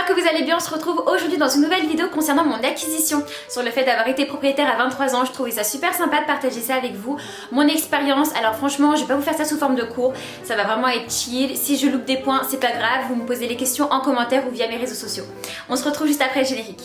j'espère que vous allez bien. On se retrouve aujourd'hui dans une nouvelle vidéo concernant mon acquisition, sur le fait d'avoir été propriétaire à 23 ans. Je trouvais ça super sympa de partager ça avec vous, mon expérience. Alors franchement, je vais pas vous faire ça sous forme de cours, ça va vraiment être chill. Si je loupe des points, c'est pas grave, vous me posez les questions en commentaire ou via mes réseaux sociaux. On se retrouve juste après le générique.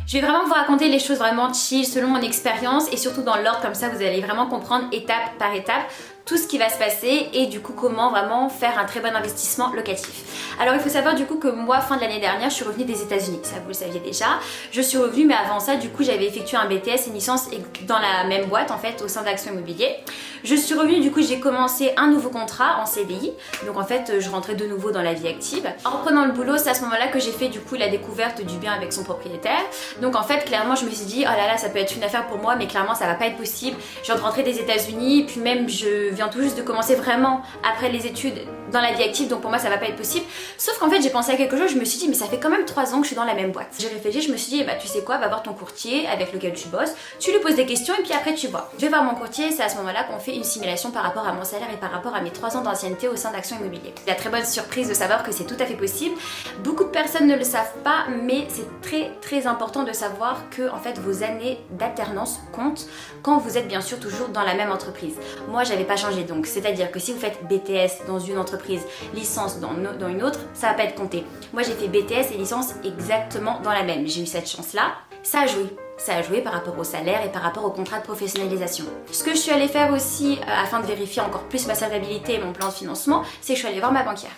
Je vais vraiment vous raconter les choses vraiment chill selon mon expérience et surtout dans l'ordre, comme ça vous allez vraiment comprendre étape par étape tout ce qui va se passer et du coup comment vraiment faire un très bon investissement locatif. Alors il faut savoir du coup que moi fin de l'année dernière je suis revenue des États-Unis, ça vous le saviez déjà. Je suis revenue mais avant ça du coup j'avais effectué un BTS et une licence dans la même boîte en fait au sein d'Action Immobilier. Je suis revenue du coup j'ai commencé un nouveau contrat en CDI, donc en fait je rentrais de nouveau dans la vie active. En reprenant le boulot c'est à ce moment là que j'ai fait du coup la découverte du bien avec son propriétaire. Donc en fait clairement je me suis dit oh là là ça peut être une affaire pour moi mais clairement ça va pas être possible. Je viens de rentrer des États-Unis puis même je viens tout juste de commencer vraiment après les études dans la vie active, donc pour moi ça va pas être possible. Sauf qu'en fait j'ai pensé à quelque chose, je me suis dit mais ça fait quand même 3 ans que je suis dans la même boîte. J'ai réfléchi, je me suis dit bah tu sais quoi, va voir ton courtier avec lequel tu bosses, tu lui poses des questions et puis après tu vois. Je vais voir mon courtier, c'est à ce moment là qu'on fait une simulation par rapport à mon salaire et par rapport à mes 3 ans d'ancienneté au sein d'Action Immobilier. C'est la très bonne surprise de savoir que c'est tout à fait possible. Beaucoup de personnes ne le savent pas mais c'est très important de savoir que en fait vos années d'alternance comptent quand vous êtes bien sûr toujours dans la même entreprise. Moi j'avais pas changé donc c'est-à-dire que si vous faites BTS dans une entreprise, licence dans une autre, ça va pas être compté. Moi j'ai fait BTS et licence exactement dans la même. J'ai eu cette chance-là. Ça a joué. Ça a joué par rapport au salaire et par rapport au contrat de professionnalisation. Ce que je suis allée faire aussi afin de vérifier encore plus ma solvabilité et mon plan de financement, c'est que je suis allée voir ma banquière.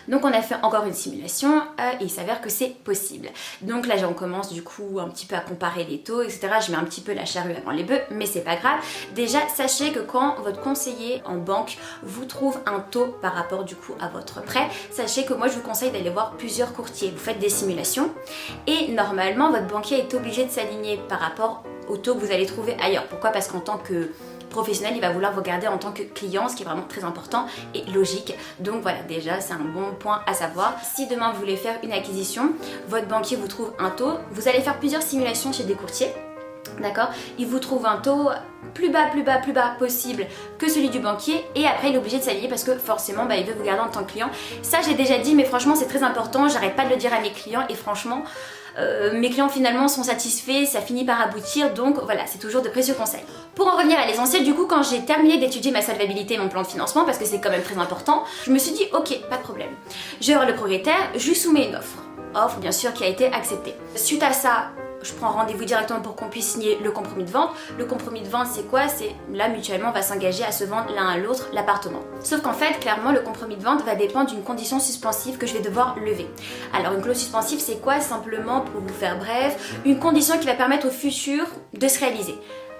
Donc on a fait encore une simulation et il s'avère que c'est possible. Donc là on commence du coup un petit peu à comparer les taux, etc. Je mets un petit peu la charrue avant les bœufs, mais c'est pas grave. Déjà sachez que quand votre conseiller en banque vous trouve un taux par rapport du coup à votre prêt, sachez que moi je vous conseille d'aller voir plusieurs courtiers. Vous faites des simulations et normalement votre banquier est obligé de s'aligner par rapport au taux que vous allez trouver ailleurs. Pourquoi? Parce qu'en tant que professionnel, il va vouloir vous garder en tant que client, ce qui est vraiment très important et logique. Donc voilà, déjà c'est un bon point à savoir. Si demain vous voulez faire une acquisition, votre banquier vous trouve un taux, vous allez faire plusieurs simulations chez des courtiers. D'accord, il vous trouve un taux plus bas possible que celui du banquier et après il est obligé de s'aligner parce que forcément il veut vous garder en tant que client. Ça j'ai déjà dit mais franchement c'est très important, j'arrête pas de le dire à mes clients et franchement mes clients finalement sont satisfaits, ça finit par aboutir, donc voilà, c'est toujours de précieux conseils. Pour en revenir à l'essentiel, du coup quand j'ai terminé d'étudier ma solvabilité et mon plan de financement, parce que c'est quand même très important, je me suis dit ok, pas de problème, je vais voir le propriétaire, je lui soumets une offre bien sûr qui a été acceptée. Suite à ça, je prends rendez-vous directement pour qu'on puisse signer le compromis de vente. Le compromis de vente c'est quoi? C'est là mutuellement on va s'engager à se vendre l'un à l'autre l'appartement. Sauf qu'en fait clairement le compromis de vente va dépendre d'une condition suspensive que je vais devoir lever. Alors une clause suspensive c'est quoi? Simplement pour vous faire bref, une condition qui va permettre au futur de se réaliser.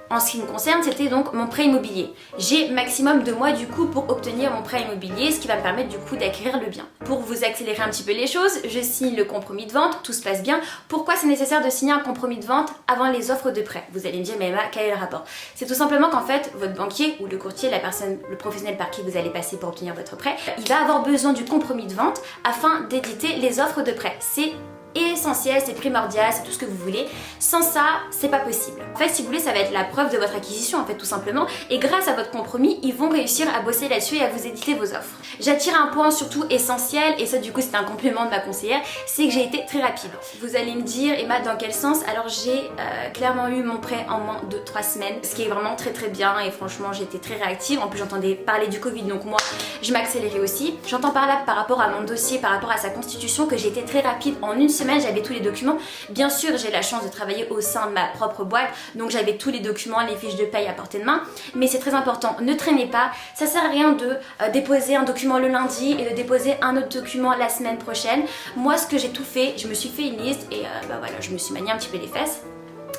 En ce qui me concerne, c'était donc mon prêt immobilier. J'ai maximum 2 mois du coup pour obtenir mon prêt immobilier, ce qui va me permettre du coup d'acquérir le bien. Pour vous accélérer un petit peu les choses, je signe le compromis de vente, tout se passe bien. Pourquoi c'est nécessaire de signer un compromis de vente avant les offres de prêt? Vous allez me dire mais Emma, quel est le rapport? C'est tout simplement qu'en fait, votre banquier ou le courtier, la personne, le professionnel par qui vous allez passer pour obtenir votre prêt, il va avoir besoin du compromis de vente afin d'éditer les offres de prêt. C'est essentiel, c'est primordial, c'est tout ce que vous voulez. Sans ça, c'est pas possible. En fait, si vous voulez, ça va être la preuve de votre acquisition, en fait, tout simplement. Et grâce à votre compromis, ils vont réussir à bosser là-dessus et à vous éditer vos offres. J'attire un point surtout essentiel, et ça, du coup, c'est un complément de ma conseillère, c'est que j'ai été très rapide. Vous allez me dire, Emma, dans quel sens? Alors, j'ai clairement eu mon prêt en moins de 3 semaines, ce qui est vraiment très bien, et franchement, j'étais très réactive. En plus, j'entendais parler du Covid, donc moi, je m'accélérais aussi. J'entends par là, par rapport à mon dossier, par rapport à sa constitution, que j'ai été très rapide. En une semaine, j'avais tous les documents. Bien sûr, j'ai la chance de travailler au sein de ma propre boîte, donc j'avais tous les documents, les fiches de paye à portée de main. Mais c'est très important, ne traînez pas. Ça sert à rien de déposer un document le lundi et de déposer un autre document la semaine prochaine. Moi, ce que j'ai tout fait, je me suis fait une liste et voilà, je me suis manié un petit peu les fesses.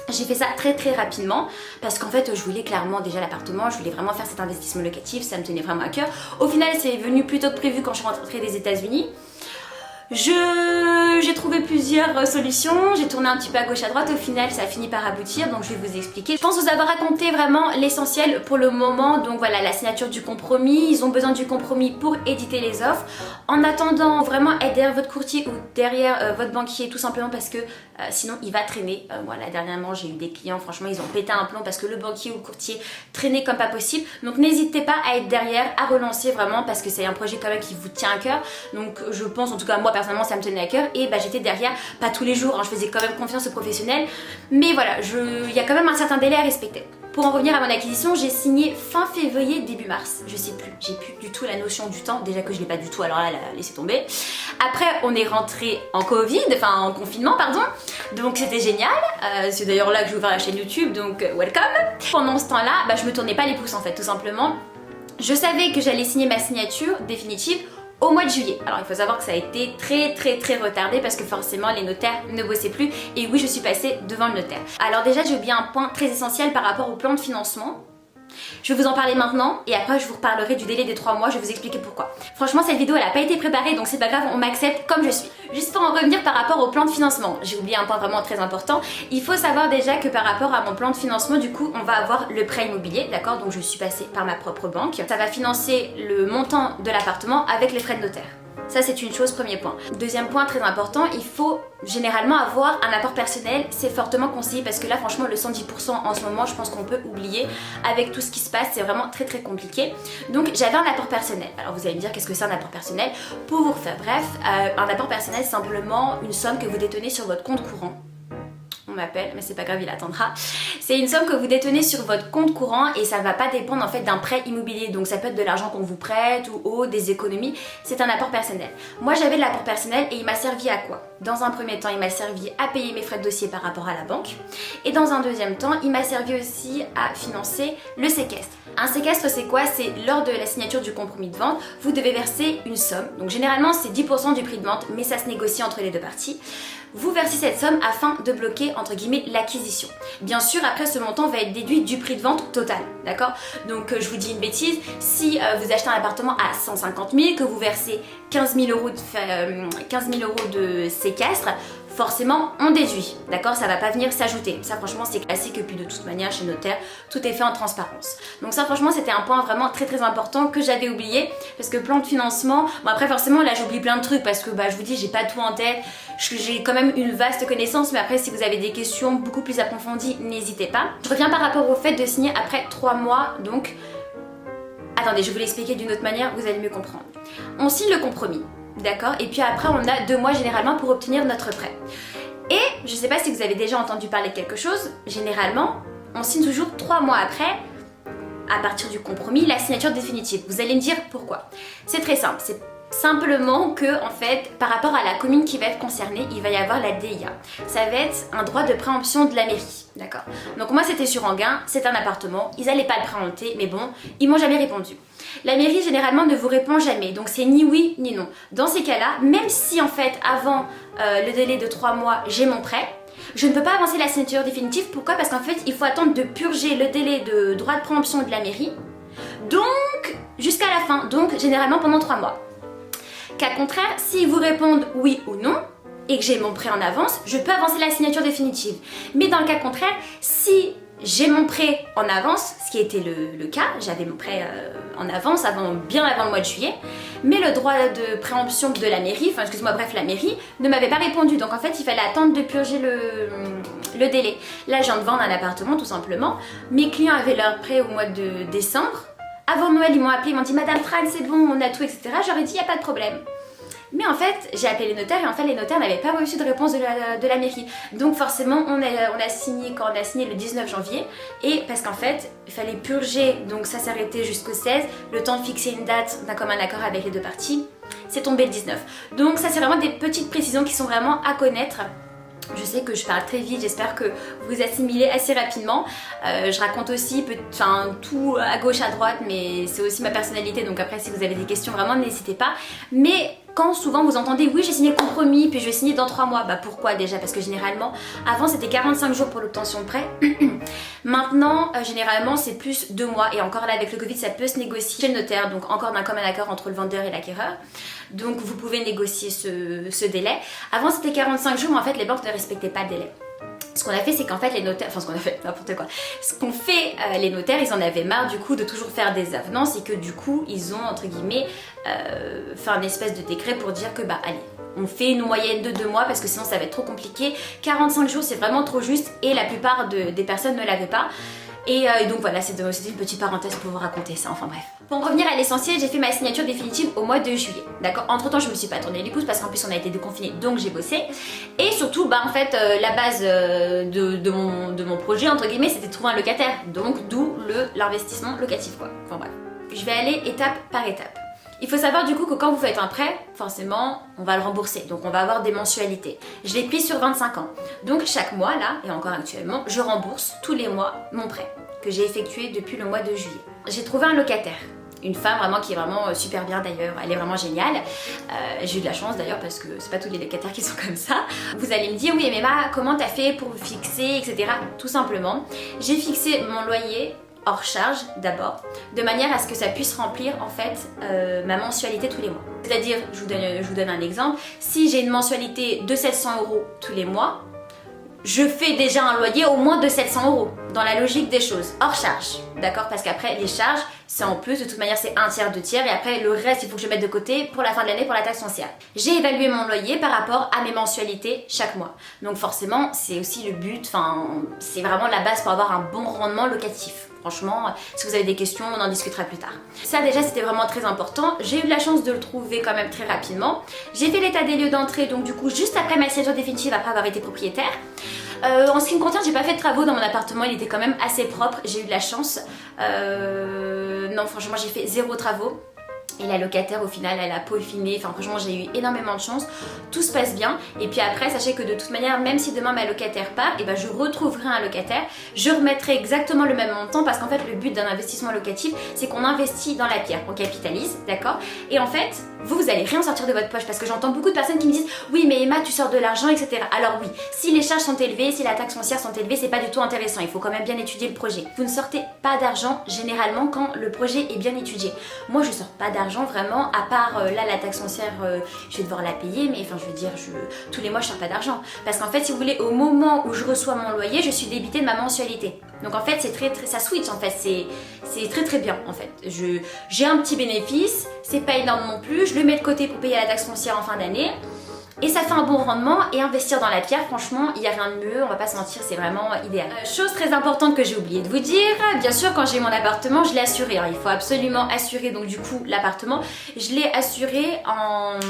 J'ai fait ça très rapidement parce qu'en fait je voulais clairement déjà l'appartement, je voulais vraiment faire cet investissement locatif, ça me tenait vraiment à cœur. Au final c'est venu plus tôt que prévu quand je suis rentrée des États-Unis. J'ai trouvé plusieurs solutions, j'ai tourné un petit peu à gauche à droite, au final ça a fini par aboutir, donc je vais vous expliquer. Je pense vous avoir raconté vraiment l'essentiel pour le moment, donc voilà, la signature du compromis, ils ont besoin du compromis pour éditer les offres. En attendant, vraiment être derrière votre courtier ou derrière votre banquier, tout simplement parce que sinon il va traîner. Voilà, dernièrement j'ai eu des clients, franchement ils ont pété un plomb parce que le banquier ou le courtier traînait comme pas possible. Donc n'hésitez pas à être derrière, à relancer vraiment parce que c'est un projet quand même qui vous tient à cœur. Donc je pense, en tout cas moi personnellement ça me tenait à cœur et j'étais derrière, pas tous les jours, hein, je faisais quand même confiance aux professionnels. Mais voilà, il y a quand même un certain délai à respecter. Pour en revenir à mon acquisition, j'ai signé fin février, début mars, je sais plus, j'ai plus du tout la notion du temps, déjà que je l'ai pas du tout, alors là, laissez tomber. Après, on est rentré en Covid, enfin en confinement, pardon, donc c'était génial, c'est d'ailleurs là que j'ai ouvert la chaîne YouTube, donc welcome. Pendant ce temps-là, je me tournais pas les pouces en fait, tout simplement. Je savais que j'allais signer ma signature définitive au mois de juillet. Alors il faut savoir que ça a été très retardé parce que forcément les notaires ne bossaient plus et oui je suis passée devant le notaire. Alors déjà j'ai oublié un point très essentiel par rapport au plan de financement. Je vais vous en parler maintenant et après je vous reparlerai du délai des 3 mois, je vais vous expliquer pourquoi. Franchement cette vidéo elle a pas été préparée donc c'est pas grave, on m'accepte comme je suis. Juste pour en revenir par rapport au plan de financement, j'ai oublié un point vraiment très important. Il faut savoir déjà que par rapport à mon plan de financement, du coup on va avoir le prêt immobilier, d'accord? Donc je suis passée par ma propre banque. Ça va financer le montant de l'appartement avec les frais de notaire. Ça c'est une chose, premier point. Deuxième point très important, il faut généralement avoir un apport personnel, c'est fortement conseillé parce que là franchement le 110% en ce moment je pense qu'on peut oublier avec tout ce qui se passe, c'est vraiment très compliqué. Donc j'avais un apport personnel. Alors vous allez me dire qu'est-ce que c'est un apport personnel? Pour vous refaire bref, un apport personnel c'est simplement une somme que vous détenez sur votre compte courant. On m'appelle, mais c'est pas grave, il attendra. C'est une somme que vous détenez sur votre compte courant et ça ne va pas dépendre en fait d'un prêt immobilier. Donc ça peut être de l'argent qu'on vous prête ou des économies. C'est un apport personnel. Moi j'avais de l'apport personnel et il m'a servi à quoi? Dans un premier temps, il m'a servi à payer mes frais de dossier par rapport à la banque. Et dans un deuxième temps, il m'a servi aussi à financer le séquestre. Un séquestre, c'est quoi? C'est lors de la signature du compromis de vente, vous devez verser une somme. Donc généralement, c'est 10% du prix de vente, mais ça se négocie entre les deux parties. Vous versez cette somme afin de bloquer, entre guillemets, l'acquisition. Bien sûr, après, ce montant va être déduit du prix de vente total, d'accord? Donc, je vous dis une bêtise, si vous achetez un appartement à 150 000, que vous versez 15 000 euros de séquestre, forcément on déduit, d'accord? Ça va pas venir s'ajouter. Ça franchement c'est classique et puis de toute manière chez notaire tout est fait en transparence. Donc ça franchement c'était un point vraiment très important que j'avais oublié parce que plan de financement, bon après forcément là j'oublie plein de trucs parce que je vous dis j'ai pas tout en tête, j'ai quand même une vaste connaissance mais après si vous avez des questions beaucoup plus approfondies n'hésitez pas. Je reviens par rapport au fait de signer après 3 mois donc... Attendez je vais vous l'expliquer d'une autre manière, vous allez mieux comprendre. On signe le compromis. D'accord? Et puis après, on a 2 mois généralement pour obtenir notre prêt. Et je sais pas si vous avez déjà entendu parler de quelque chose, généralement, on signe toujours 3 mois après, à partir du compromis, la signature définitive. Vous allez me dire pourquoi. C'est très simple, c'est simplement que, en fait, par rapport à la commune qui va être concernée, il va y avoir la DIA. Ça va être un droit de préemption de la mairie, d'accord? Donc moi c'était sur Enghien, c'est un appartement, ils allaient pas le préempter, mais bon, ils m'ont jamais répondu. La mairie généralement ne vous répond jamais, donc c'est ni oui ni non. Dans ces cas-là, même si en fait avant le délai de 3 mois j'ai mon prêt, je ne peux pas avancer la signature définitive. Pourquoi? Parce qu'en fait il faut attendre de purger le délai de droit de préemption de la mairie, donc jusqu'à la fin, donc généralement pendant 3 mois. Cas contraire, s'ils vous répondent oui ou non, et que j'ai mon prêt en avance, je peux avancer la signature définitive. Mais dans le cas contraire, si j'ai mon prêt en avance, ce qui était le cas, j'avais mon prêt en avance bien avant le mois de juillet, mais le droit de préemption de la mairie, enfin excuse-moi bref la mairie, ne m'avait pas répondu, donc en fait il fallait attendre de purger le délai. Là je viens de vendre un appartement tout simplement, mes clients avaient leur prêt au mois de décembre, avant Noël ils m'ont appelé, ils m'ont dit Madame Fran c'est bon, on a tout etc, j'aurais dit il n'y a pas de problème. Mais en fait, j'ai appelé les notaires et en fait les notaires n'avaient pas reçu de réponse de la mairie. Donc forcément, on a signé quand on a signé le 19 janvier et parce qu'en fait, il fallait purger, donc ça s'arrêtait jusqu'au 16, le temps de fixer une date d'un commun accord avec les deux parties, c'est tombé le 19. Donc ça c'est vraiment des petites précisions qui sont vraiment à connaître. Je sais que je parle très vite, j'espère que vous assimilez assez rapidement. Je raconte aussi tout à gauche, à droite, mais c'est aussi ma personnalité, donc après si vous avez des questions, vraiment n'hésitez pas. Mais quand souvent vous entendez oui j'ai signé le compromis, puis je vais signer dans 3 mois, pourquoi déjà? Parce que généralement, avant c'était 45 jours pour l'obtention de prêt. Maintenant, généralement, c'est plus 2 mois et encore là avec le Covid, ça peut se négocier chez le notaire, donc encore d'un commun accord entre le vendeur et l'acquéreur. Donc vous pouvez négocier ce délai. Avant c'était 45 jours, mais en fait les banques ne respectaient pas le délai. Ce qu'on a fait, c'est qu'en fait les notaires, enfin ce qu'on a fait, n'importe quoi, ce qu'ont fait les notaires, ils en avaient marre du coup de toujours faire des avenances et que du coup ils ont entre guillemets fait un espèce de décret pour dire que bah allez, on fait une moyenne de 2 mois parce que sinon ça va être trop compliqué. 45 jours c'est vraiment trop juste et la plupart des personnes ne l'avaient pas. Et donc voilà, c'était une petite parenthèse pour vous raconter ça, enfin bref. Pour en revenir à l'essentiel, j'ai fait ma signature définitive au mois de juillet, d'accord. Entre temps je me suis pas tournée les pouces parce qu'en plus on a été déconfinés, donc j'ai bossé. Et surtout, bah en fait, la base de mon projet, entre guillemets, c'était de trouver un locataire. Donc d'où l'investissement locatif quoi, enfin bref. Je vais aller étape par étape. Il faut savoir du coup que quand vous faites un prêt, forcément, on va le rembourser. Donc on va avoir des mensualités. Je l'ai pris sur 25 ans. Donc chaque mois, là, et encore actuellement, je rembourse tous les mois mon prêt que j'ai effectué depuis le mois de juillet. J'ai trouvé un locataire. Une femme vraiment qui est vraiment super bien d'ailleurs, elle est vraiment géniale. J'ai eu de la chance d'ailleurs parce que c'est pas tous les locataires qui sont comme ça. Vous allez me dire, oui mais Emma, comment t'as fait pour fixer, etc. Tout simplement, j'ai fixé mon loyer hors charge d'abord, de manière à ce que ça puisse remplir en fait ma mensualité tous les mois. C'est-à-dire, je vous donne un exemple, si j'ai une mensualité de 700 € tous les mois, je fais déjà un loyer au moins de 700 € dans la logique des choses, hors charge, d'accord? Parce qu'après les charges, c'est en plus, de toute manière c'est un tiers, 2 tiers et après le reste il faut que je mette de côté pour la fin de l'année pour la taxe foncière. J'ai évalué mon loyer par rapport à mes mensualités chaque mois. Donc forcément c'est aussi le but, enfin c'est vraiment la base pour avoir un bon rendement locatif. Franchement, si vous avez des questions, on en discutera plus tard. Ça déjà c'était vraiment très important. J'ai eu la chance de le trouver quand même très rapidement. J'ai fait l'état des lieux d'entrée, donc du coup juste après ma signature définitive, après avoir été propriétaire. En ce qui me concerne, j'ai pas fait de travaux dans mon appartement, il était quand même assez propre, j'ai eu de la chance. Non franchement j'ai fait 0 travaux. Et la locataire au final elle a peaufiné, enfin franchement j'ai eu énormément de chance, tout se passe bien. Et puis après sachez que de toute manière même si demain ma locataire part, et ben je retrouverai un locataire, je remettrai exactement le même montant parce qu'en fait le but d'un investissement locatif c'est qu'on investit dans la pierre, on capitalise, d'accord. Et en fait vous allez rien sortir de votre poche parce que j'entends beaucoup de personnes qui me disent oui mais Emma tu sors de l'argent etc. Alors oui, si les charges sont élevées, si la taxe foncière sont élevées, c'est pas du tout intéressant, il faut quand même bien étudier le projet. Vous ne sortez pas d'argent généralement quand le projet est bien étudié. Moi je sors pas d'argent vraiment, à part là la taxe foncière je vais devoir la payer, mais enfin je veux dire tous les mois je sors pas d'argent parce qu'en fait si vous voulez au moment où je reçois mon loyer je suis débitée de ma mensualité. Donc en fait c'est très ça switch en fait, c'est très bien en fait. J'ai un petit bénéfice, c'est pas énorme non plus, je le mets de côté pour payer la taxe foncière en fin d'année. Et ça fait un bon rendement et investir dans la pierre, franchement, il n'y a rien de mieux, on va pas se mentir, c'est vraiment idéal. Chose très importante que j'ai oublié de vous dire, bien sûr quand j'ai eu mon appartement, je l'ai assuré, hein, il faut absolument assurer donc du coup l'appartement. Je l'ai assuré en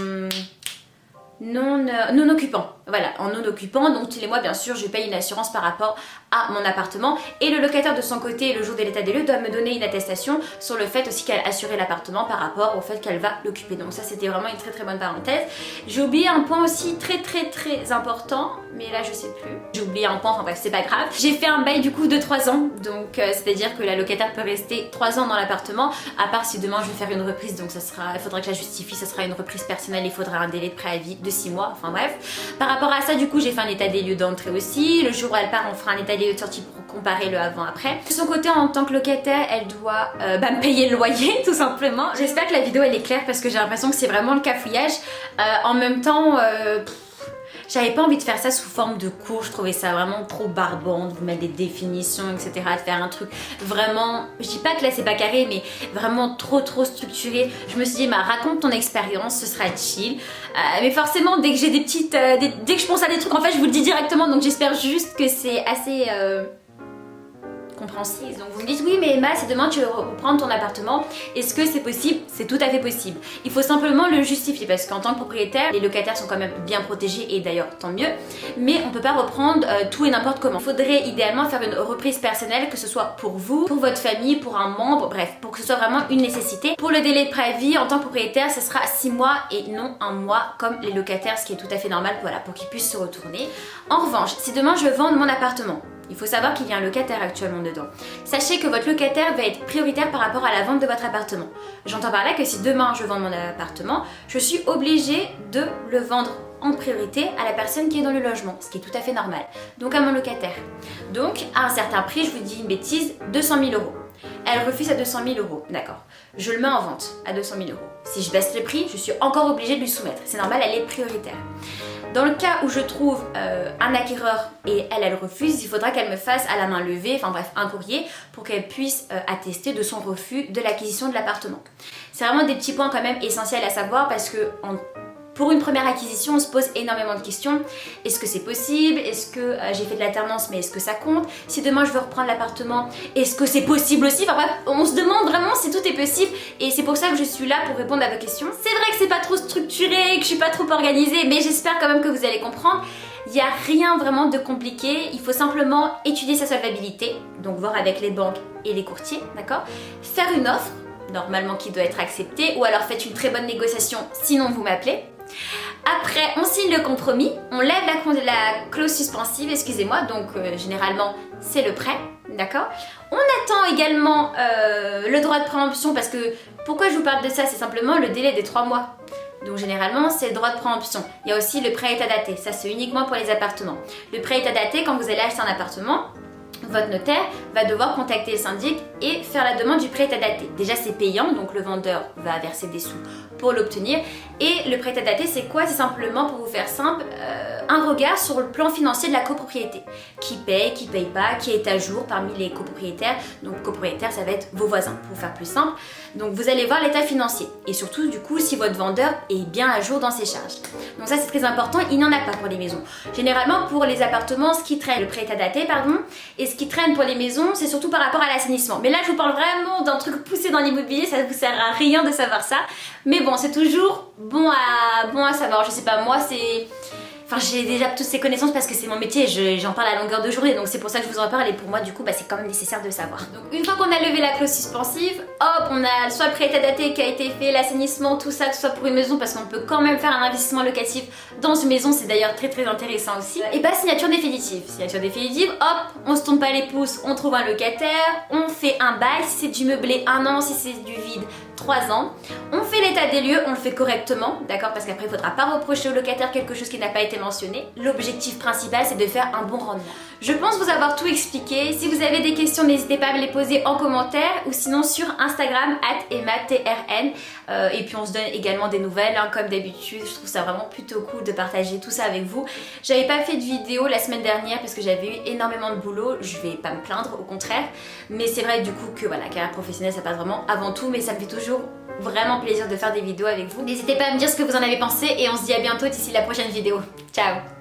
non occupant, voilà, en non occupant, donc tous les mois bien sûr je paye une assurance par rapport à mon appartement et le locataire de son côté le jour de l'état des lieux doit me donner une attestation sur le fait aussi qu'elle a assuré l'appartement par rapport au fait qu'elle va l'occuper. Donc ça c'était vraiment une très bonne parenthèse. J'ai oublié un point aussi très important, mais là je sais plus, j'ai oublié un point, enfin bref c'est pas grave. J'ai fait un bail du coup de 3 ans, donc c'est à dire que la locataire peut rester 3 ans dans l'appartement, à part si demain je vais faire une reprise, donc ça sera, il faudra que je la justifie, ça sera une reprise personnelle, il faudra un délai de préavis de 6 mois, enfin bref. Par rapport à ça du coup j'ai fait un état des lieux d'entrée aussi, le jour où elle part on fera un état des lieux de sortie pour comparer le avant-après. De son côté en tant que locataire elle doit me payer le loyer tout simplement. J'espère que la vidéo elle est claire parce que j'ai l'impression que c'est vraiment le cafouillage. En même temps j'avais pas envie de faire ça sous forme de cours, je trouvais ça vraiment trop barbant, de vous mettre des définitions, etc. De faire un truc vraiment, je dis pas que là c'est pas carré, mais vraiment trop structuré. Je me suis dit, bah raconte ton expérience, ce sera chill. Mais forcément, dès que j'ai des petites, dès que je pense à des trucs, en fait je vous le dis directement, donc j'espère juste que c'est assez compréhensible. Donc vous me dites oui mais Emma si demain tu veux reprendre ton appartement, est-ce que c'est possible? C'est tout à fait possible. Il faut simplement le justifier parce qu'en tant que propriétaire les locataires sont quand même bien protégés et d'ailleurs tant mieux, mais on peut pas reprendre tout et n'importe comment. Il faudrait idéalement faire une reprise personnelle, que ce soit pour vous, pour votre famille, pour un membre, bref, pour que ce soit vraiment une nécessité. Pour le délai de préavis en tant que propriétaire ce sera 6 mois et non 1 mois comme les locataires, ce qui est tout à fait normal, voilà, pour qu'ils puissent se retourner. En revanche si demain je veux vendre mon appartement, il faut savoir qu'il y a un locataire actuellement dedans. Sachez que votre locataire va être prioritaire par rapport à la vente de votre appartement. J'entends par là que si demain je vends mon appartement, je suis obligée de le vendre en priorité à la personne qui est dans le logement, ce qui est tout à fait normal, donc à mon locataire. Donc à un certain prix, je vous dis une bêtise, 200 000 euros. Elle refuse à 200 000 euros, d'accord. Je le mets en vente à 200 000 euros. Si je baisse le prix, je suis encore obligée de lui soumettre. C'est normal, elle est prioritaire. Dans le cas où je trouve un acquéreur et elle refuse, il faudra qu'elle me fasse à la main levée, enfin bref, un courrier pour qu'elle puisse attester de son refus de l'acquisition de l'appartement. C'est vraiment des petits points quand même essentiels à savoir parce que pour une première acquisition, on se pose énormément de questions. Est-ce que c'est possible? Est-ce que j'ai fait de l'alternance, mais est-ce que ça compte? Si demain je veux reprendre l'appartement, est-ce que c'est possible aussi? Enfin bref, on se demande vraiment si tout est possible et c'est pour ça que je suis là pour répondre à vos questions. C'est vrai que c'est pas trop structuré, que je suis pas trop organisée, mais j'espère quand même que vous allez comprendre. Il n'y a rien vraiment de compliqué, il faut simplement étudier sa solvabilité, donc voir avec les banques et les courtiers, d'accord? Faire une offre, normalement qui doit être acceptée, ou alors faites une très bonne négociation, sinon vous m'appelez. Après, on signe le compromis, on lève la clause suspensive, excusez-moi, donc généralement c'est le prêt, d'accord? On attend également le droit de préemption parce que, pourquoi je vous parle de ça? C'est simplement le délai des 3 mois. Donc généralement c'est le droit de préemption. Il y a aussi le prêt état daté, ça c'est uniquement pour les appartements. Le prêt état daté, quand vous allez acheter un appartement, votre notaire va devoir contacter le syndic et faire la demande du prêt état daté. Déjà c'est payant, donc le vendeur va verser des sous pour l'obtenir. Et le prêt état daté c'est quoi? C'est simplement, pour vous faire simple, un regard sur le plan financier de la copropriété. Qui paye pas, qui est à jour parmi les copropriétaires. Donc copropriétaire ça va être vos voisins, pour faire plus simple. Donc vous allez voir l'état financier et surtout du coup si votre vendeur est bien à jour dans ses charges. Donc ça c'est très important, il n'y en a pas pour les maisons. Généralement pour les appartements, ce qui traîne, le prêt état daté pardon, et ce qui traîne pour les maisons c'est surtout par rapport à l'assainissement. Mais là je vous parle vraiment d'un truc poussé dans l'immobilier, ça ne vous sert à rien de savoir ça. Mais bon c'est toujours bon à savoir, je sais pas moi c'est... Enfin j'ai déjà toutes ces connaissances parce que c'est mon métier et j'en parle à longueur de journée, donc c'est pour ça que je vous en parle et pour moi du coup bah, c'est quand même nécessaire de savoir. Donc une fois qu'on a levé la clause suspensive, hop on a soit le prêt état daté qui a été fait, l'assainissement, tout ça, que ce soit pour une maison parce qu'on peut quand même faire un investissement locatif dans une maison, c'est d'ailleurs très intéressant aussi. Et bah signature définitive. Signature définitive, hop, on se tourne pas les pouces, on trouve un locataire, on fait un bail, si c'est du meublé 1 an, si c'est du vide 3 ans. On fait l'état des lieux, on le fait correctement, d'accord, parce qu'après il faudra pas reprocher au locataire quelque chose qui n'a pas été mentionné. L'objectif principal c'est de faire un bon rendement. Je pense vous avoir tout expliqué. Si vous avez des questions, n'hésitez pas à me les poser en commentaire ou sinon sur Instagram @emmatrn. Et puis on se donne également des nouvelles, hein, comme d'habitude. Je trouve ça vraiment plutôt cool de partager tout ça avec vous. J'avais pas fait de vidéo la semaine dernière parce que j'avais eu énormément de boulot. Je vais pas me plaindre, au contraire. Mais c'est vrai du coup que voilà, carrière professionnelle ça passe vraiment avant tout, mais ça me fait toujours vraiment plaisir de faire des vidéos avec vous. N'hésitez pas à me dire ce que vous en avez pensé et on se dit à bientôt d'ici la prochaine vidéo. Ciao!